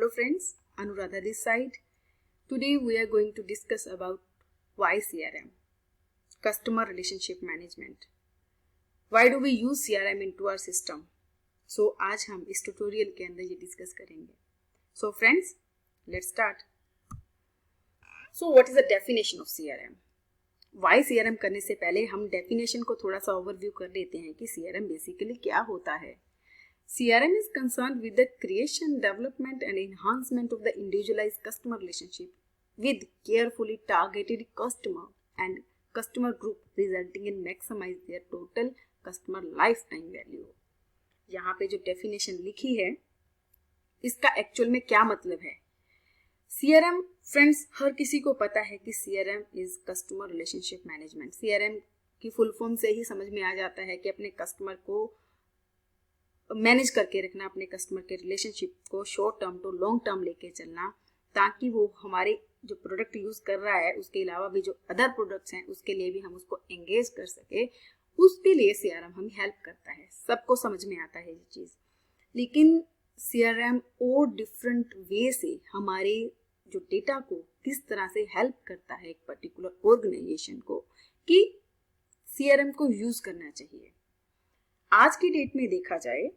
Hello friends, Anuradha this side. Today we are going to discuss about why CRM, Customer Relationship Management. Why do we use CRM into our system? So आज हम इस tutorial के अंदर ये discuss करेंगे. So friends, let's start. So what is the definition of CRM? Why CRM करने से पहले हम डेफिनेशन को थोड़ा सा ओवरव्यू कर लेते हैं कि CRM बेसिकली क्या होता है. CRM is concerned with the creation, development and enhancement of the individualized customer relationship with carefully targeted customer and customer group resulting in maximize their total customer lifetime value. यहाँ पे जो definition लिखी है इसका actual में क्या मतलब है. CRM फ्रेंड्स हर किसी को पता है कि CRM is customer relationship management. CRM की फुल फॉर्म से ही समझ में आ जाता है कि अपने कस्टमर को मैनेज करके रखना, अपने कस्टमर के रिलेशनशिप को short term to long term लेके चलना, ताकि वो हमारे जो प्रोडक्ट यूज कर रहा है उसके अलावा भी जो अदर प्रोडक्ट्स हैं उसके लिए भी हम उसको एंगेज कर सके. उसके लिए CRM हमें हेल्प करता है. सबको समझ में आता है ये चीज़, लेकिन CRM और डिफरेंट वे से हमारे जो डेटा को किस तरह से हेल्प करता है एक पर्टिकुलर ऑर्गेनाइजेशन को कि CRM को यूज करना चाहिए. आज की डेट में देखा जाए,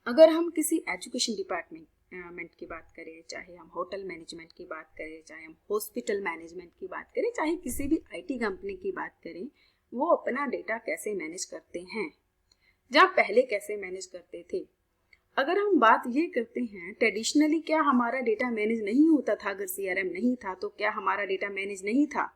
अगर हम किसी एजुकेशन डिपार्टमेंट की बात करें, चाहे हम होटल मैनेजमेंट की बात करें, चाहे हम हॉस्पिटल मैनेजमेंट की बात करें, चाहे किसी भी IT कंपनी की बात करें, वो अपना डेटा कैसे मैनेज करते हैं, जहाँ पहले कैसे मैनेज करते थे. अगर हम बात ये करते हैं ट्रेडिशनली, क्या हमारा डेटा मैनेज नहीं होता था? अगर CRM नहीं था तो क्या हमारा डेटा मैनेज नहीं था?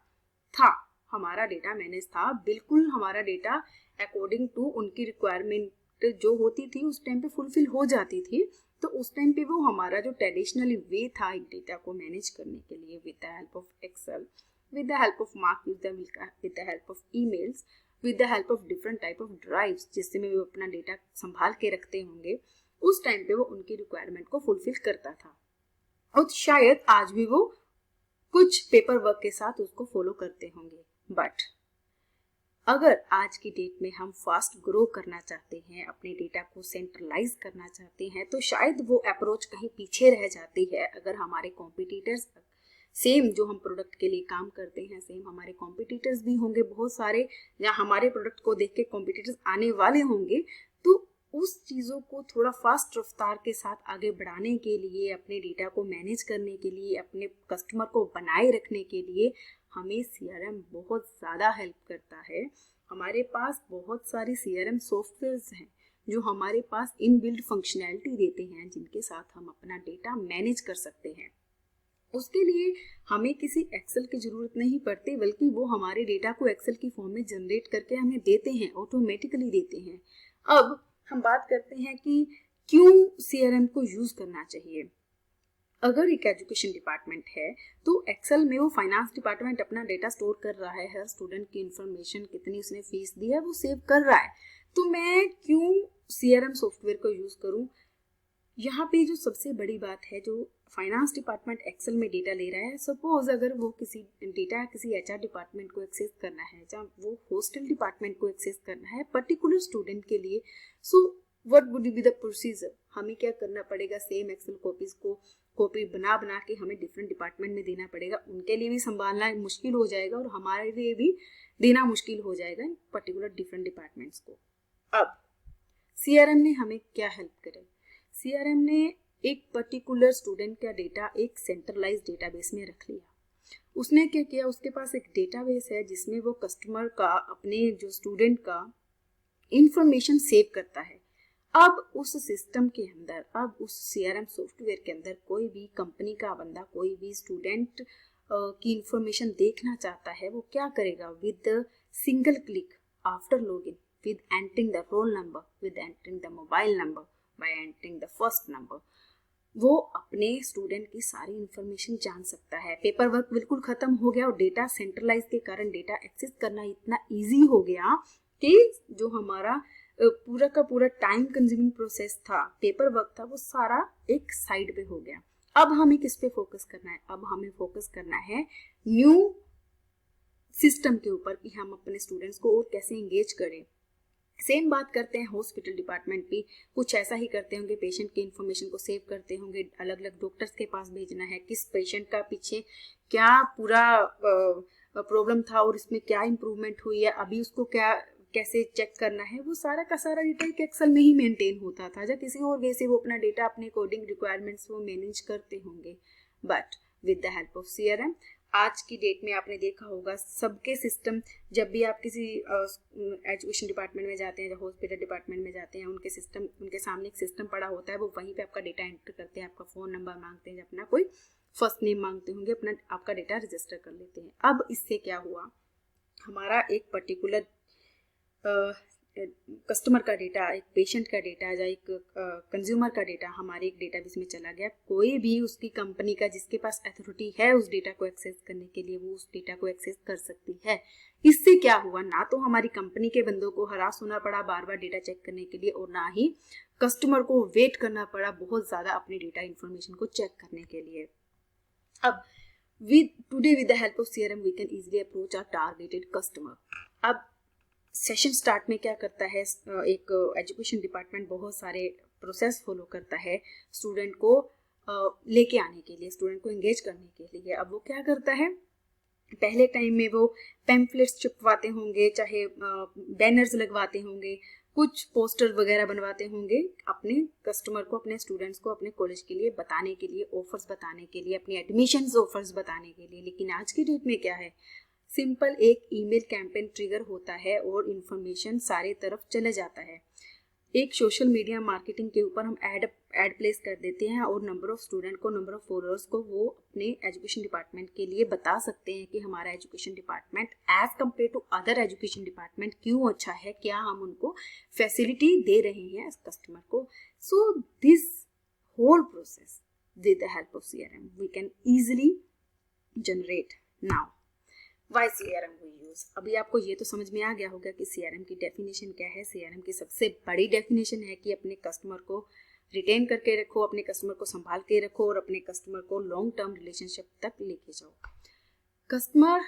हमारा डेटा मैनेज था. बिल्कुल हमारा डेटा अकॉर्डिंग टू उनकी रिक्वायरमेंट जो होती थी उस टाइम पे फुलफिल हो जाती थी. तो उस टाइम पे वो हमारा जो ट्रेडिशनली वे था एक डेटा को मैनेज करने के लिए, with the help of Excel, with the help of mark, with the help of emails, with the help of different type of drives जिससे में वो अपना डेटा संभाल के रखते होंगे, उस टाइम पे वो उनकी रिक्वायरमेंट को फुलफिल करता था. और शायद आज भी वो कुछ पेपर वर्क के साथ उसको फॉलो करते होंगे. बट अगर आज की डेट में हम फास्ट ग्रो करना चाहते हैं, अपने डेटा को सेंट्रलाइज करना चाहते हैं, तो शायद वो अप्रोच कहीं पीछे रह जाती है. अगर हमारे कॉम्पिटिटर्स सेम जो हम प्रोडक्ट के लिए काम करते हैं, सेम हमारे कॉम्पिटिटर्स भी होंगे बहुत सारे, या हमारे प्रोडक्ट को देख के कॉम्पिटिटर्स आने वाले होंगे, तो उस चीज़ों को थोड़ा फास्ट रफ्तार के साथ आगे बढ़ाने के लिए, अपने डेटा को मैनेज करने के लिए, अपने कस्टमर को बनाए रखने के लिए हमें CRM बहुत ज़्यादा हेल्प करता है. हमारे पास बहुत सारी CRM सॉफ्टवेयर्स हैं जो हमारे पास इनबिल्ट फंक्शनैलिटी देते हैं, जिनके साथ हम अपना डेटा मैनेज कर सकते हैं. उसके लिए हमें किसी एक्सेल की ज़रूरत नहीं पड़ती, बल्कि वो हमारे डेटा को एक्सेल की फॉर्म में जनरेट करके हमें देते हैं, ऑटोमेटिकली देते हैं. अब हम बात करते हैं कि क्यों CRM को यूज़ करना चाहिए. अगर एक एजुकेशन डिपार्टमेंट है तो एक्सेल में वो फाइनेंस डिपार्टमेंट अपना डेटा स्टोर कर रहा है, हर स्टूडेंट की इंफॉर्मेशन, कितनी उसने फीस दी है वो सेव कर रहा है. तो मैं क्यों CRM सॉफ्टवेयर को यूज़ करूँ. यहाँ पे जो सबसे बड़ी बात है, जो फाइनेंस डिपार्टमेंट एक्सेल में डेटा ले रहा है, सपोज अगर वो किसी डेटा किसी HR डिपार्टमेंट को एक्सेस करना है, जहाँ वो हॉस्टल डिपार्टमेंट को एक्सेस करना है पर्टिकुलर स्टूडेंट के लिए, so what would be the procedure. हमें क्या करना पड़ेगा, सेम एक्सेल कॉपीज को कॉपी बना के हमें डिफरेंट डिपार्टमेंट में देना पड़ेगा. उनके लिए भी संभालना मुश्किल हो जाएगा और हमारे लिए भी देना मुश्किल हो जाएगा इन पर्टिकुलर डिफरेंट डिपार्टमेंट्स को. अब CRM ने हमें क्या हेल्प करे. CRM ने एक पर्टिकुलर स्टूडेंट का डेटा एक सेंट्रलाइज डेटाबेस में रख लिया. उसने क्या किया, उसके पास एक डेटाबेस है जिसमें वो कस्टमर का, अपने जो स्टूडेंट का इंफॉर्मेशन सेव करता है. अब उस सिस्टम के अंदर, अब उस CRM सॉफ्टवेयर के अंदर कोई भी कंपनी का बंदा, कोई भी स्टूडेंट की इंफॉर्मेशन देखना चाहता है, वो क्या करेगा, with single click after login, with entering the roll number, with entering the mobile number, bye entering the first number, वो अपने स्टूडेंट की सारी इंफॉर्मेशन जान सकता है. पेपर वर्क बिल्कुल खत्म हो गया और डेटा सेंट्रलाइज के कारण डेटा एक्सेस करना इतना ईजी हो गया कि जो हमारा पूरा का पूरा टाइम कंज्यूमिंग प्रोसेस था, पेपर वर्क था, वो सारा एक साइड पे हो गया. अब हमें किस पे फोकस करना है, अब हमें फोकस करना है न्यू सिस्टम के ऊपर कि हम अपने स्टूडेंट्स को और कैसे एंगेज करें. सेम बात करते हैं हॉस्पिटल डिपार्टमेंट भी कुछ ऐसा ही करते होंगे, पेशेंट की इन्फॉर्मेशन को सेव करते होंगे, अलग अलग डॉक्टर्स के पास भेजना है, किस पेशेंट का पीछे क्या पूरा प्रॉब्लम था और इसमें क्या इम्प्रूवमेंट हुई है, अभी उसको क्या कैसे चेक करना है, वो सारा का सारा डेटा एक एक्सेल में ही मेंटेन होता था। या किसी और वे से वो अपना डेटा अपने अकॉर्डिंग रिक्वायरमेंट्स वो मैनेज करते होंगे। But with the help of CRM आज की डेट में आपने देखा होगा सबके सिस्टम, जब भी आप किसी एजुकेशन डिपार्टमेंट में जाते हैं या हॉस्पिटल डिपार्टमेंट में जाते हैं, उनके सिस्टम, उनके सामने एक सिस्टम पड़ा होता है, वो वहीं पे आपका डेटा एंटर करते हैं, आपका फ़ोन नंबर मांगते हैं, अपना कोई फर्स्ट नेम मांगते होंगे, अपना आपका डेटा रजिस्टर कर लेते हैं। अब इससे क्या हुआ, हमारा एक पर्टिकुलर कस्टमर का डेटा, एक पेशेंट का डेटा या एक कंज्यूमर का डेटा हमारे एक डेटाबेस में चला गया। कोई भी उसकी कंपनी का जिसके पास अथॉरिटी है उस डेटा को एक्सेस करने के लिए, वो उस डेटा को एक्सेस कर सकती है। इससे क्या हुआ, ना तो हमारी कंपनी के बंदों को हरास होना पड़ा बार बार डेटा चेक करने के लिए, और ना ही कस्टमर को वेट करना पड़ा बहुत ज़्यादा अपनी डेटा इन्फॉर्मेशन को चेक करने के लिए। अब today with the help of CRM we can easily approach our targeted customer। अब सेशन स्टार्ट में क्या करता है, एक एजुकेशन डिपार्टमेंट बहुत सारे प्रोसेस फॉलो करता है स्टूडेंट को लेके आने के लिए, स्टूडेंट को एंगेज करने के लिए। अब वो क्या करता है, पहले टाइम में वो पैम्फलेट्स चिपवाते होंगे, चाहे बैनर्स लगवाते होंगे, कुछ पोस्टर वगैरह बनवाते होंगे अपने कस्टमर को, अपने स्टूडेंट्स को अपने कॉलेज के लिए बताने के लिए, ऑफर्स बताने के लिए, अपनी एडमिशन्स ऑफर्स बताने के लिए। लेकिन आज की डेट में क्या है, सिंपल एक ईमेल कैंपेन ट्रिगर होता है और इन्फॉर्मेशन सारे तरफ चले जाता है। एक सोशल मीडिया मार्केटिंग के ऊपर हम ऐड प्लेस कर देते हैं और नंबर ऑफ स्टूडेंट को, नंबर ऑफ फॉलोअर्स को वो अपने एजुकेशन डिपार्टमेंट के लिए बता सकते हैं कि हमारा education department as compared to other education department क्यों अच्छा है, क्या हम उनको फैसिलिटी दे रहे हैं कस्टमर को। So this whole process with the help of CRM we can easily generate. Now why CRM we use, अभी आपको ये तो समझ में आ गया होगा कि CRM की डेफिनेशन क्या है। CRM की सबसे बड़ी डेफिनेशन है कि अपने कस्टमर को रिटेन करके रखो, अपने कस्टमर को संभाल के रखो और अपने कस्टमर को लॉन्ग टर्म रिलेशनशिप तक लेके जाओ। Customer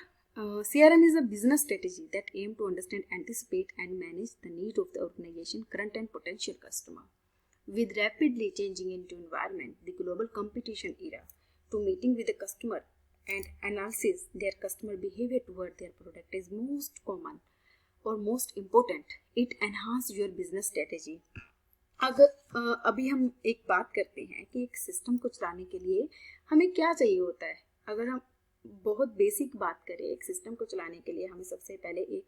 CRM is a business strategy that aim to understand, anticipate and manage the need of the organization, current and potential customer. With rapidly changing into environment, the global competition era, to meeting with the customer and analysis their customer behavior toward their product is most common or most important. It enhance your business strategy। अगर अभी हम एक बात करते हैं कि एक system को चलाने के लिए हमें क्या चाहिए होता है। अगर हम बहुत बेसिक बात करें, एक सिस्टम को चलाने के लिए हमें सबसे पहले एक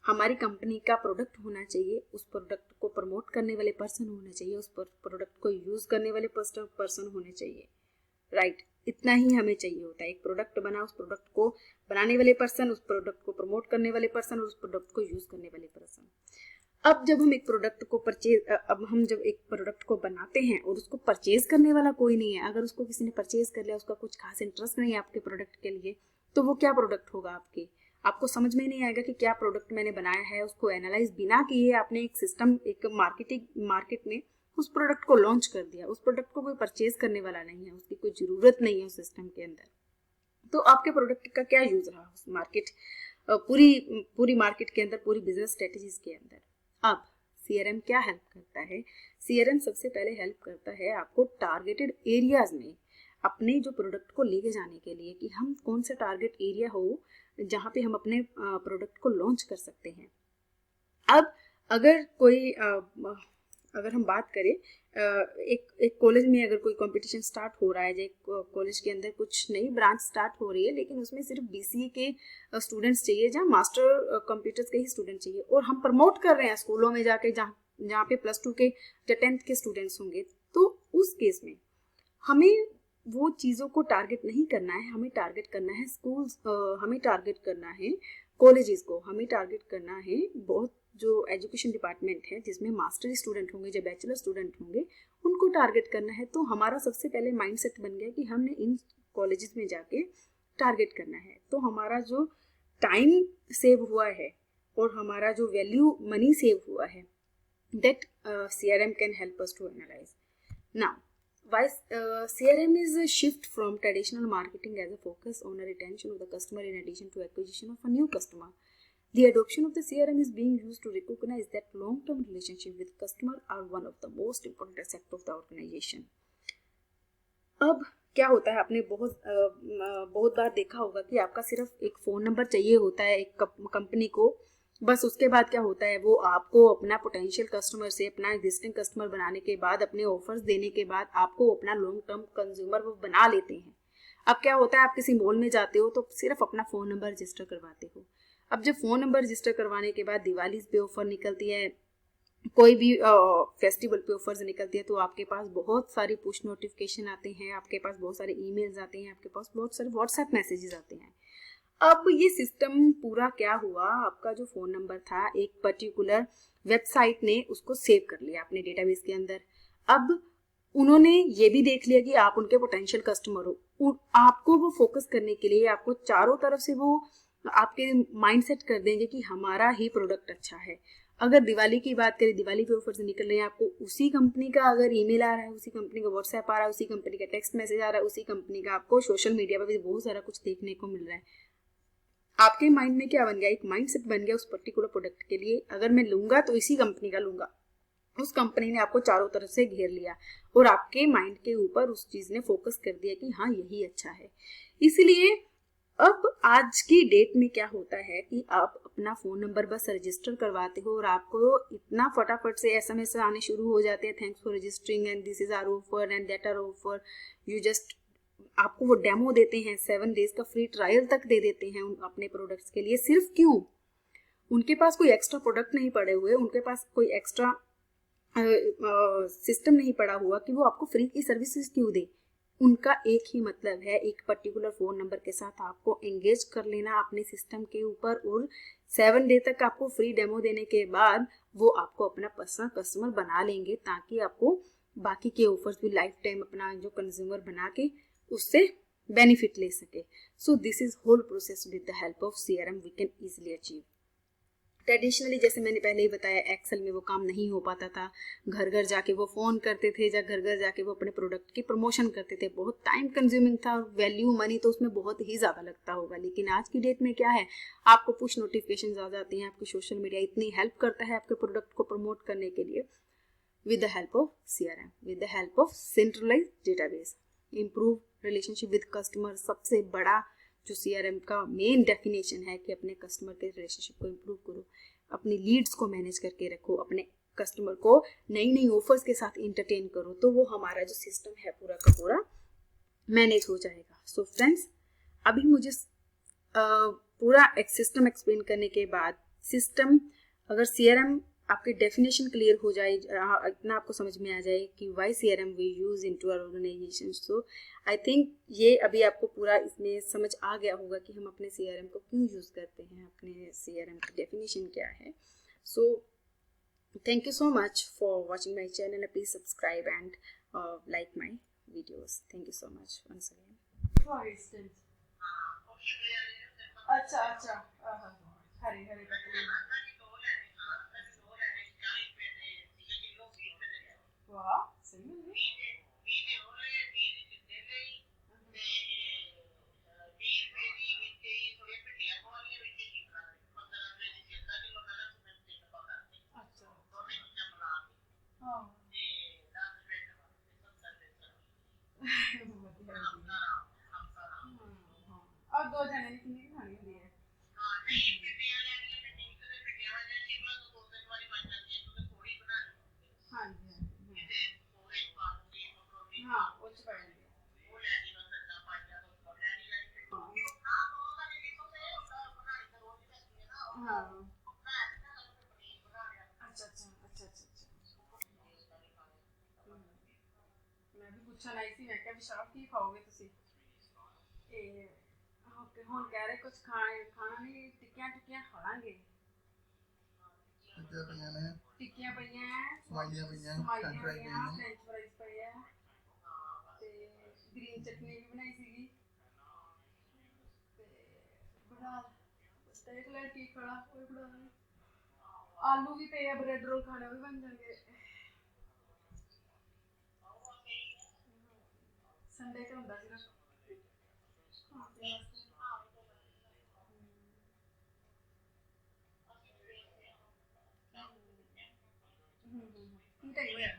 हमारी कंपनी का प्रोडक्ट होना चाहिए, उस प्रोडक्ट को प्रमोट करने वाले पर्सन होने चाहिए, उस प्रोडक्ट को यूज करने वाले पर्सन होने चाहिए, राइट। इतना ही हमें चाहिए होता है। एक प्रोडक्ट बना, उस प्रोडक्ट को बनाने वाले पर्सन, उस प्रोडक्ट को प्रमोट करने वाले पर्सन और उस प्रोडक्ट को यूज करने वाले पर्सन। अब जब हम एक प्रोडक्ट को जब एक प्रोडक्ट को बनाते हैं और उसको परचेज करने वाला कोई नहीं है, अगर उसको किसी ने परचेज कर लिया, उसका कुछ खास इंटरेस्ट नहीं है आपके प्रोडक्ट के लिए, तो वो क्या प्रोडक्ट होगा आपको समझ में नहीं आएगा कि क्या प्रोडक्ट मैंने बनाया है। उसको एनालाइज बिना किए आपने एक सिस्टम, एक मार्केट में उस प्रोडक्ट को लॉन्च कर दिया, उस प्रोडक्ट को कोई परचेज करने वाला नहीं है, उसकी कोई जरूरत नहीं है उस सिस्टम के अंदर, तो आपके प्रोडक्ट का क्या यूज रहा उस मार्केट, पूरी मार्केट के अंदर, पूरी बिजनेस स्ट्रेटेजीज के अंदर। अब CRM क्या हेल्प करता है, CRM सबसे पहले हेल्प करता है आपको टारगेटेड एरियाज में अपने जो प्रोडक्ट को लेके जाने के लिए, कि हम कौन सा टारगेट एरिया हो जहाँ पे हम अपने प्रोडक्ट को लॉन्च कर सकते हैं। अब अगर हम बात करें एक कॉलेज में अगर कोई कंपटीशन स्टार्ट हो रहा है, जो कॉलेज के अंदर कुछ नई ब्रांच स्टार्ट हो रही है, लेकिन उसमें सिर्फ BCA के स्टूडेंट्स चाहिए, जहाँ मास्टर कंप्यूटर्स के ही स्टूडेंट चाहिए, और हम प्रमोट कर रहे हैं स्कूलों में जाके जहाँ पे +2 के या 10th के स्टूडेंट्स होंगे, तो उस केस में हमें वो चीज़ों को टारगेट नहीं करना है। हमें टारगेट करना है स्कूल्स, हमें टारगेट करना है कॉलेजेस को, हमें टारगेट करना है बहुत जो एजुकेशन डिपार्टमेंट है जिसमें मास्टर स्टूडेंट होंगे, जो बैचलर स्टूडेंट होंगे, उनको टारगेट करना है। तो हमारा सबसे पहले माइंडसेट बन गया कि हमने इन कॉलेजेस में जाके टारगेट करना है। तो हमारा जो टाइम सेव हुआ है और हमारा जो वैल्यू मनी सेव हुआ है, that CRM can help us to analyse. नाउ why CRM is a shift from traditional marketing as a focus on a retention of the customer in addition to acquisition of a new customer। The adoption of the CRM is being used to recognize that long-term relationship with customer are one of the most important aspects of the organization. अब क्या होता है, आपने बहुत बार देखा होगा कि आपका सिर्फ एक फ़ोन नंबर चाहिए होता है एक कंपनी को, बस उसके बाद क्या होता है, वो आपको अपना पोटेंशियल कस्टमर से अपना एग्जिस्टिंग कस्टमर बनाने के बाद, अपने ऑफर्स देने के बाद आपको अपना लॉन्ग टर्म कंज्यूमर वो बना लेते हैं. अब क्या होता है, आप किसी मॉल में जाते हो तो सिर्फ अपना फ़ोन नंबर रजिस्टर करवाते हो. अब जब फ़ोन नंबर रजिस्टर करवाने के बाद दिवाली पे ऑफर निकलती है, कोई भी फेस्टिवल पे ऑफर्स निकलती है, तो आपके पास बहुत सारी पुश नोटिफिकेशन आते हैं, आपके पास बहुत सारे ईमेल्स आते हैं, आपके पास बहुत सारे व्हाट्सएप मैसेजेस आते हैं. अब ये सिस्टम पूरा क्या हुआ, आपका जो फ़ोन नंबर था एक पर्टिकुलर वेबसाइट ने उसको सेव कर लिया अपने डेटाबेस के अंदर. अब उन्होंने ये भी देख लिया कि आप उनके पोटेंशियल कस्टमर हो, आपको वो फोकस करने के लिए आपको चारों तरफ से वो आपके माइंड सेट कर देंगे कि हमारा ही प्रोडक्ट अच्छा है. अगर दिवाली की बात करें, दिवाली पे ऑफर्स निकल रहे हैं, आपको उसी कंपनी का अगर ईमेल आ रहा है, उसी कंपनी का व्हाट्सएप आ रहा है, उसी कंपनी का टेक्स्ट मैसेज आ रहा है, उसी कंपनी का आपको सोशल मीडिया पर भी बहुत सारा कुछ देखने को मिल रहा है, आपके माइंड में क्या बन गया, एक माइंड सेट बन गया उस पर्टिकुलर प्रोडक्ट के लिए, अगर मैं लूंगा तो इसी कंपनी का लूंगा. उस कंपनी ने आपको चारों तरफ से घेर लिया और आपके माइंड के ऊपर उस चीज ने फोकस कर दिया कि हाँ यही अच्छा है. इसलिए अब आज की डेट में क्या होता है कि आप अपना फ़ोन नंबर बस रजिस्टर करवाते हो और आपको इतना फटाफट से एसएमएस आने शुरू हो जाते हैं, thanks for registering and this is our offer and that our offer, you just, आपको वो डेमो देते हैं, 7 डेज का फ्री ट्रायल तक दे देते हैं अपने प्रोडक्ट्स के लिए. सिर्फ क्यों, उनके पास कोई एक्स्ट्रा प्रोडक्ट नहीं पड़े हुए, उनके पास कोई एक्स्ट्रा सिस्टम नहीं पड़ा हुआ कि वो आपको फ्री की सर्विसेज क्यों दे. उनका एक ही मतलब है, एक पर्टिकुलर फ़ोन नंबर के साथ आपको एंगेज कर लेना अपने सिस्टम के ऊपर, और 7 डे तक आपको फ्री डेमो देने के बाद वो आपको अपना पर्सनल कस्टमर बना लेंगे, ताकि आपको बाकी के ऑफर्स भी लाइफ टाइम अपना जो कंज्यूमर बना के उससे बेनिफिट ले सके. So this is whole process with the help of CRM we can easily achieve. Traditionally जैसे मैंने पहले ही बताया, एक्सेल में वो काम नहीं हो पाता था, घर घर जाके वो फ़ोन करते थे, या घर घर जाके वो अपने प्रोडक्ट की प्रमोशन करते थे, बहुत टाइम कंज्यूमिंग था, वैल्यू मनी तो उसमें बहुत ही ज़्यादा लगता होगा. लेकिन आज की डेट में क्या है, आपको पुश नोटिफिकेशन आ जाती हैं, आपकी सोशल मीडिया इतनी हेल्प करता है आपके प्रोडक्ट को प्रमोट करने के लिए. With the help of CRM, with the help of centralise database, improve relationship with customer. सबसे बड़ा जो CRM का मेन डेफिनेशन है कि अपने कस्टमर के रिलेशनशिप को इम्प्रूव करो, अपनी लीड्स को मैनेज करके रखो, अपने कस्टमर को नई नई ऑफर्स के साथ इंटरटेन करो, तो वो हमारा जो सिस्टम है पूरा का पूरा मैनेज हो जाएगा. सो फ्रेंड्स, अभी मुझे पूरा एक सिस्टम एक्सप्लेन करने के बाद, सिस्टम अगर CRM आपकी डेफिनेशन क्लियर हो जाए, इतना आपको समझ में आ जाए कि why CRM we use into our organisation, so I think ये अभी आपको पूरा इसमें समझ आ गया होगा कि हम अपने CRM को क्यों यूज करते हैं, अपने CRM की डेफिनेशन क्या है. So thank you so much for watching my channel. Please subscribe and like my videos. Thank you so much once again. For instance अच्छा अच्छा हरे हरे पत्ते, वाह सही है. और 2 जने ने कितनी खानी होती है. हाँ जी हाँ वो तो पड़ेंगे. हाँ अच्छा अच्छा अच्छा अच्छा अच्छा. मैं भी ਪੁੱਛਣ ਆਈ ਸੀ, ਮੈਂ ਕਿਹਾ ਵਿਸ਼ਾਲ ਕੀ ਖਾਓਗੇ ਤੁਸੀਂ. ਇਹ ਓਕੇ, ਹੁਣ ਕਹਿ ਰਹੇ ਕੁਝ ਖਾਣਾ ਨਹੀਂ, ਟਿੱਕੀਆਂ ਟਿੱਕੀਆਂ ਖਾਵਾਂਗੇ. ਟਿੱਕੀਆਂ ਪਈਆਂ ਹੈ, ਸਮਾਈਆਂ ਪਈਆਂ, ਫ੍ਰੈਂਚ ਫਰਾਈਜ਼ ਪਏ ਆ, ਤੇ ਗ੍ਰੀਨ ਚਟਨੀ ਵੀ ਬਣਾਈ ਸੀਗੀ, ਤੇ ਬਣਾ ਦੇਖ ਲੈ ਕੀ ਖਾਣਾ ਉਹ ਵੀ ਬਣਾ ਲੈ. ਆਲੂ ਵੀ ਪਏ ਆ, ਬ੍ਰੈਡ ਰੋਲ ਖਾਣੇ ਉਹ ਵੀ ਬਣ ਜਾਣਗੇ. ਸੰਡੇ ਤੇ ਹੁੰਦਾ ਸਿਰਫ ਖਾਣ ਪੀਣ ਵਾਸਤੇ. みたいに親